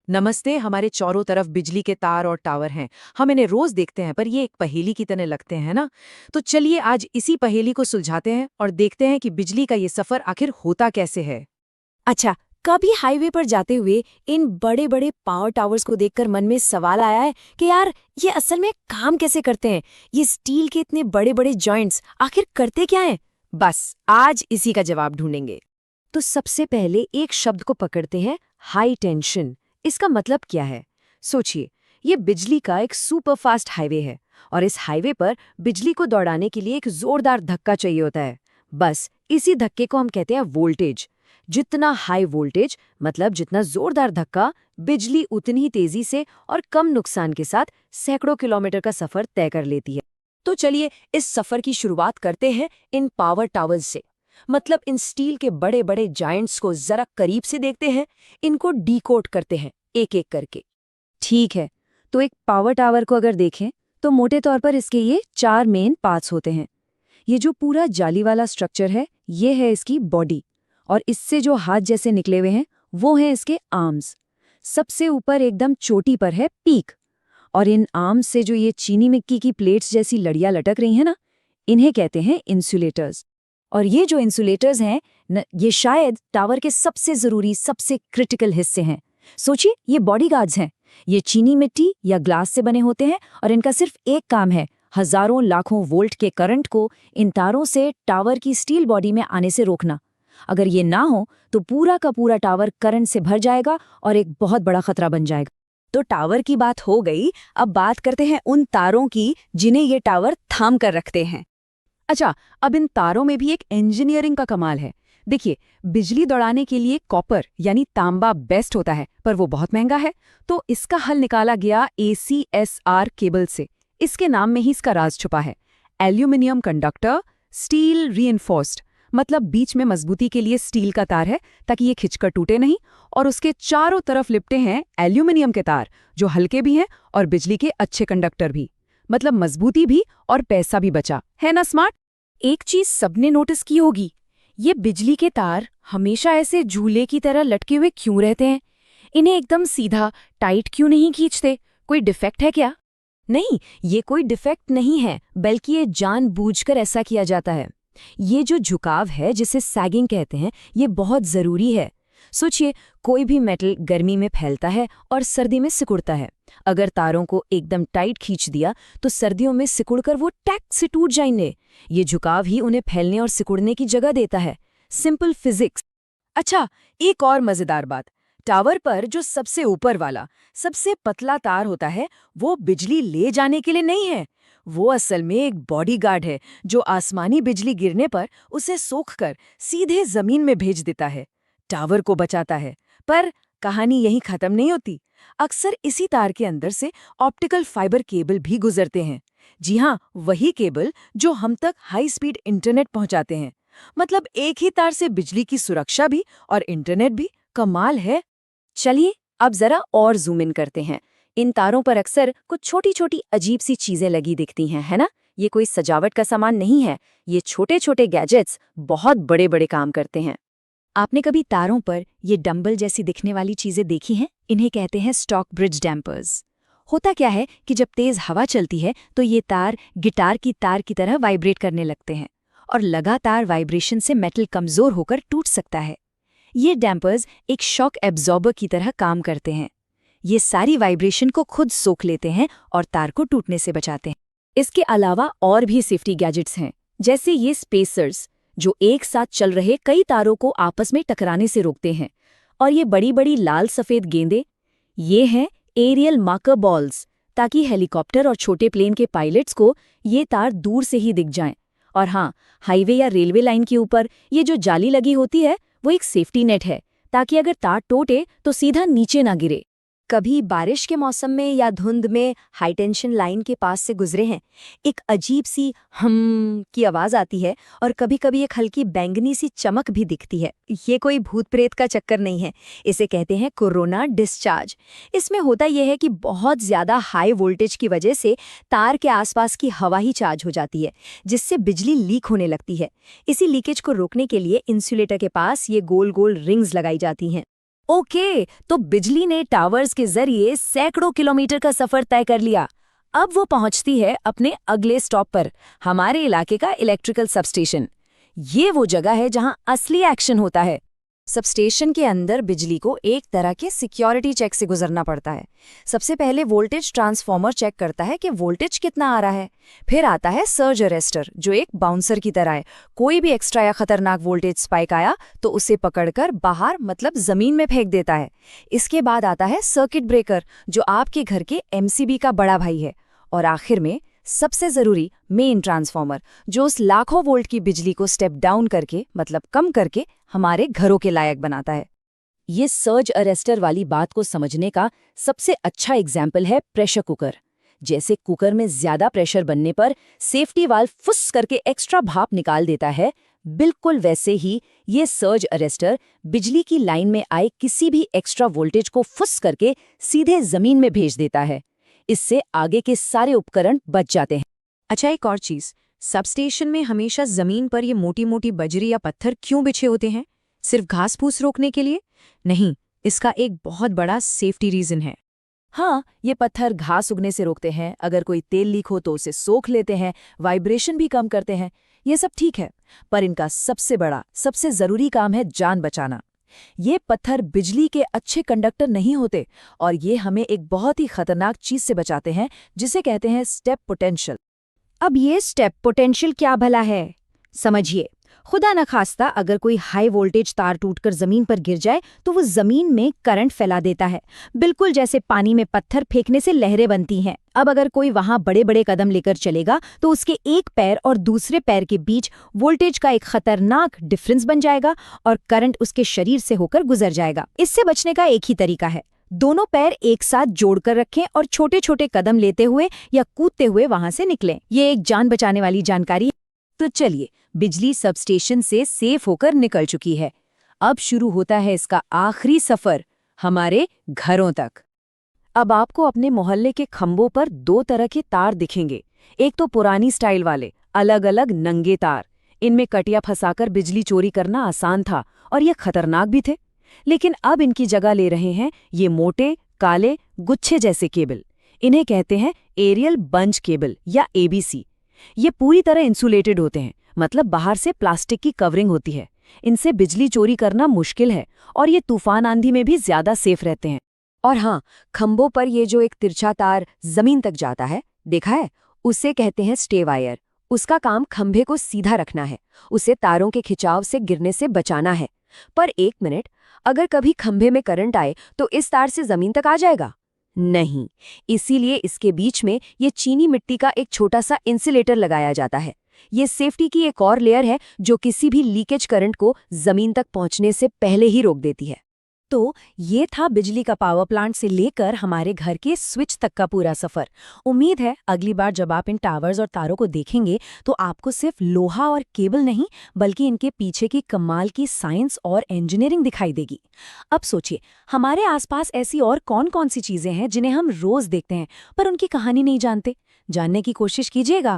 नमस्ते। हमारे चारों तरफ बिजली के तार और टावर हैं। हम इन्हें रोज देखते हैं, पर ये एक पहेली की तरह लगते हैं ना। तो चलिए आज इसी पहेली को सुलझाते हैं और देखते हैं कि बिजली का ये सफर आखिर होता कैसे है। अच्छा, कभी हाईवे पर जाते हुए इन बड़े बड़े पावर टावर्स को देखकर मन में सवाल आया है कि यार ये असल में काम कैसे करते हैं? ये स्टील के इतने बड़े बड़े जॉइंट्स आखिर करते क्या हैं? बस आज इसी का जवाब ढूंढेंगे। तो सबसे पहले एक शब्द को पकड़ते हैं, हाई टेंशन। इसका मतलब क्या है? सोचिए, ये बिजली का एक सुपर फास्ट हाईवे है और इस हाईवे पर बिजली को दौड़ाने के लिए एक जोरदार धक्का चाहिए होता है। बस इसी धक्के को हम कहते हैं वोल्टेज। जितना हाई वोल्टेज मतलब जितना जोरदार धक्का, बिजली उतनी ही तेजी से और कम नुकसान के साथ सैकड़ों किलोमीटर का सफर तय कर लेती है। तो चलिए इस सफर की शुरुआत करते हैं इन पावर टावर्स से। मतलब इन स्टील के बड़े बड़े जायंट्स को जरा करीब से देखते हैं, इनको डीकोड करते हैं एक एक करके। ठीक है, तो एक पावर टावर को अगर देखें तो मोटे तौर पर इसके ये 4 मेन पार्ट्स होते हैं। ये जो पूरा जाली वाला स्ट्रक्चर है, ये है इसकी बॉडी, और इससे जो हाथ जैसे निकले हुए हैं वो हैं इसके आर्म्स। सबसे ऊपर एकदम चोटी पर है पीक, और इन आर्म्स से जो ये चीनी मिक्की की प्लेट्स जैसी लड़ियां लटक रही हैं ना, इन्हें कहते हैं इंसुलेटर्स। और ये जो इंसुलेटर्स हैं ये शायद टावर के सबसे जरूरी, सबसे क्रिटिकल हिस्से हैं। सोचिए, ये बॉडीगार्ड्स हैं। ये चीनी मिट्टी या ग्लास से बने होते हैं और इनका सिर्फ एक काम है, हजारों लाखों वोल्ट के करंट को इन तारों से टावर की स्टील बॉडी में आने से रोकना। अगर ये ना हो तो पूरा का पूरा टावर करंट से भर जाएगा और एक बहुत बड़ा खतरा बन जाएगा। तो टावर की बात हो गई, अब बात करते हैं उन तारों की जिन्हें ये टावर थाम कर रखते हैं। अच्छा, अब इन तारों में भी एक इंजीनियरिंग का कमाल है। देखिए, बिजली दौड़ाने के लिए कॉपर यानी तांबा बेस्ट होता है, पर वो बहुत महंगा है। तो इसका हल निकाला गया ACSR केबल से। इसके नाम में ही इसका राज छुपा है। एल्यूमिनियम कंडक्टर, स्टील रीइंफोर्स्ड, मतलब बीच में मजबूती के लिए स्टील का तार है ताकि ये खिंचकर टूटे नहीं, और उसके चारों तरफ लिपटे हैं एल्यूमिनियम के तार जो हल्के भी हैं और बिजली के अच्छे कंडक्टर भी। मतलब मजबूती भी और पैसा भी बचा, है ना स्मार्ट। एक चीज सबने नोटिस की होगी, ये बिजली के तार हमेशा ऐसे झूले की तरह लटके हुए क्यों रहते हैं? इन्हें एकदम सीधा टाइट क्यों नहीं खींचते? कोई डिफेक्ट है क्या? नहीं, ये कोई डिफेक्ट नहीं है, बल्कि ये जानबूझकर ऐसा किया जाता है। ये जो झुकाव है, जिसे सैगिंग कहते हैं, ये बहुत जरूरी है। सोचिए, कोई भी मेटल गर्मी में फैलता है और सर्दी में सिकुड़ता है। अगर तारों को एकदम टाइट खींच दिया तो सर्दियों में सिकुड़कर वो टैक से टूट जाएंगे। ये झुकाव ही उन्हें फैलने और सिकुड़ने की जगह देता है। Simple physics. अच्छा, एक और मजेदार बात। टावर पर जो सबसे ऊपर वाला सबसे पतला तार होता है, वो बिजली ले जाने के लिए नहीं है। वो असल में एक बॉडीगार्ड है जो आसमानी बिजली गिरने पर उसे सोखकर सीधे जमीन में भेज देता है, टावर को बचाता है। पर कहानी यहीं खत्म नहीं होती। अक्सर इसी तार के अंदर से ऑप्टिकल फाइबर केबल भी गुजरते हैं। जी हाँ, वही केबल जो हम तक हाई स्पीड इंटरनेट पहुंचाते हैं। मतलब एक ही तार से बिजली की सुरक्षा भी और इंटरनेट भी। कमाल है। चलिए अब जरा और जूम इन करते हैं। इन तारों पर अक्सर कुछ छोटी छोटी अजीब सी चीजें लगी दिखती हैं, है ना? ये कोई सजावट का सामान नहीं है। ये छोटे छोटे गैजेट्स बहुत बड़े बड़े काम करते हैं। आपने कभी तारों पर ये डंबल जैसी दिखने वाली चीजें देखी हैं? इन्हें कहते हैं स्टॉक ब्रिज डैम्पर्स। होता क्या है कि जब तेज हवा चलती है तो ये तार गिटार की तार की तरह वाइब्रेट करने लगते हैं, और लगातार वाइब्रेशन से मेटल कमजोर होकर टूट सकता है। ये डैम्पर्स एक शॉक एब्जॉर्बर की तरह काम करते हैं। ये सारी वाइब्रेशन को खुद सोख लेते हैं और तार को टूटने से बचाते हैं। इसके अलावा और भी सेफ्टी गैजेट्स हैं, जैसे ये स्पेसर्स जो एक साथ चल रहे कई तारों को आपस में टकराने से रोकते हैं। और ये बड़ी बड़ी लाल सफेद गेंदें, ये हैं एरियल मार्कर बॉल्स, ताकि हेलीकॉप्टर और छोटे प्लेन के पायलट्स को ये तार दूर से ही दिख जाएं। और हाँ, हाईवे या रेलवे लाइन के ऊपर ये जो जाली लगी होती है वो एक सेफ्टी नेट है, ताकि अगर तार टूटे तो सीधा नीचे ना गिरे। कभी बारिश के मौसम में या धुंध में हाई टेंशन लाइन के पास से गुजरे हैं? एक अजीब सी हम की आवाज आती है और कभी-कभी एक हल्की बैंगनी सी चमक भी दिखती है। ये कोई भूत प्रेत का चक्कर नहीं है, इसे कहते हैं कोरोना डिस्चार्ज। इसमें होता यह है कि बहुत ज्यादा हाई वोल्टेज की वजह से तार के आसपास की हवा ही चार्ज हो जाती है, जिससे बिजली लीक होने लगती है। इसी लीकेज को रोकने के लिए इंसुलेटर के पास ये गोल गोल रिंग्स लगाई जाती हैं। ओके, तो बिजली ने टावर्स के जरिए सैकड़ों किलोमीटर का सफर तय कर लिया। अब वो पहुंचती है अपने अगले स्टॉप पर, हमारे इलाके का इलेक्ट्रिकल सबस्टेशन। ये वो जगह है जहां असली एक्शन होता है। सबस्टेशन के अंदर बिजली को एक तरह के सिक्योरिटी चेक से गुजरना पड़ता है। सबसे पहले वोल्टेज ट्रांसफार्मर चेक करता है कि वोल्टेज कितना आ रहा है। फिर आता है सर्ज अरेस्टर, जो एक बाउंसर की तरह है। कोई भी एक्स्ट्रा या खतरनाक वोल्टेज स्पाइक आया तो उसे पकड़कर बाहर मतलब जमीन में फेंक देता है। इसके बाद आता है सर्किट ब्रेकर, जो आपके घर के एमसीबी का बड़ा भाई है। और आखिर में सबसे जरूरी मेन ट्रांसफार्मर, जो उस लाखों वोल्ट की बिजली को स्टेप डाउन करके मतलब कम करके हमारे घरों के लायक बनाता है। ये सर्ज अरेस्टर वाली बात को समझने का सबसे अच्छा एग्जाम्पल है प्रेशर कुकर। जैसे कुकर में ज्यादा प्रेशर बनने पर सेफ्टी वाल्व फुस करके एक्स्ट्रा भाप निकाल देता है, बिल्कुल वैसे ही ये सर्ज अरेस्टर बिजली की लाइन में आए किसी भी एक्स्ट्रा वोल्टेज को फुस करके सीधे जमीन में भेज देता है। इससे आगे के सारे उपकरण बच जाते हैं। अच्छा, एक और चीज, सबस्टेशन में हमेशा जमीन पर ये मोटी मोटी बजरी या पत्थर क्यों बिछे होते हैं? सिर्फ घास फूस रोकने के लिए? नहीं, इसका एक बहुत बड़ा सेफ्टी रीजन है। हाँ, ये पत्थर घास उगने से रोकते हैं, अगर कोई तेल लीक हो तो उसे सोख लेते हैं, वाइब्रेशन भी कम करते हैं। ये सब ठीक है, पर इनका सबसे बड़ा, सबसे जरूरी काम है जान बचाना। ये पत्थर बिजली के अच्छे कंडक्टर नहीं होते और ये हमें एक बहुत ही खतरनाक चीज से बचाते हैं, जिसे कहते हैं स्टेप पोटेंशियल। अब ये स्टेप पोटेंशियल क्या भला है? समझिए, खुदा न खास्ता अगर कोई हाई वोल्टेज तार टूटकर जमीन पर गिर जाए तो वो जमीन में करंट फैला देता है, बिल्कुल जैसे पानी में पत्थर फेंकने से लहरें बनती हैं। अब अगर कोई वहां बड़े बड़े कदम लेकर चलेगा तो उसके एक पैर और दूसरे पैर के बीच वोल्टेज का एक खतरनाक डिफरेंस बन जाएगा और करंट उसके शरीर से होकर गुजर जाएगा। इससे बचने का एक ही तरीका है, दोनों पैर एक साथ जोड़कर रखें और छोटे छोटे कदम लेते हुए या कूदते हुए वहां से निकलें। ये एक जान बचाने वाली जानकारी। तो चलिए, बिजली सबस्टेशन से सेफ होकर निकल चुकी है। अब शुरू होता है इसका आखिरी सफर, हमारे घरों तक। अब आपको अपने मोहल्ले के खंभों पर दो तरह के तार दिखेंगे। एक तो पुरानी स्टाइल वाले, अलग अलग नंगे तार। इनमें कटिया फंसाकर बिजली चोरी करना आसान था और ये खतरनाक भी थे। लेकिन अब इनकी जगह ले रहे हैं ये मोटे, काले, गुच्छे जैसे केबल। इन्हें कहते हैं एरियल बंच केबल या एबीसी। ये पूरी तरह इंसुलेटेड होते हैं, मतलब बाहर से प्लास्टिक की कवरिंग होती है। इनसे बिजली चोरी करना मुश्किल है और ये तूफान आंधी में भी ज्यादा सेफ रहते हैं। और हाँ, खंभों पर ये जो एक तिरछा तार जमीन तक जाता है, देखा है, उसे कहते हैं स्टे वायर। उसका काम खंभे को सीधा रखना है, उसे तारों के खिंचाव से गिरने से बचाना है। पर एक मिनट, अगर कभी खंभे में करंट आए तो इस तार से जमीन तक आ जाएगा? नहीं, इसीलिए इसके बीच में ये चीनी मिट्टी का एक छोटा सा इंसुलेटर लगाया जाता है। ये सेफ्टी की एक और लेयर है जो किसी भी लीकेज करंट को जमीन तक पहुंचने से पहले ही रोक देती है। तो ये था बिजली का पावर प्लांट से लेकर हमारे घर के स्विच तक का पूरा सफर। उम्मीद है अगली बार जब आप इन टावर्स और तारों को देखेंगे तो आपको सिर्फ लोहा और केबल नहीं, बल्कि इनके पीछे की कमाल की साइंस और इंजीनियरिंग दिखाई देगी। अब सोचिए, हमारे आसपास ऐसी और कौन कौन सी चीजें हैं जिन्हें हम रोज देखते हैं पर उनकी कहानी नहीं जानते। जानने की कोशिश कीजिएगा।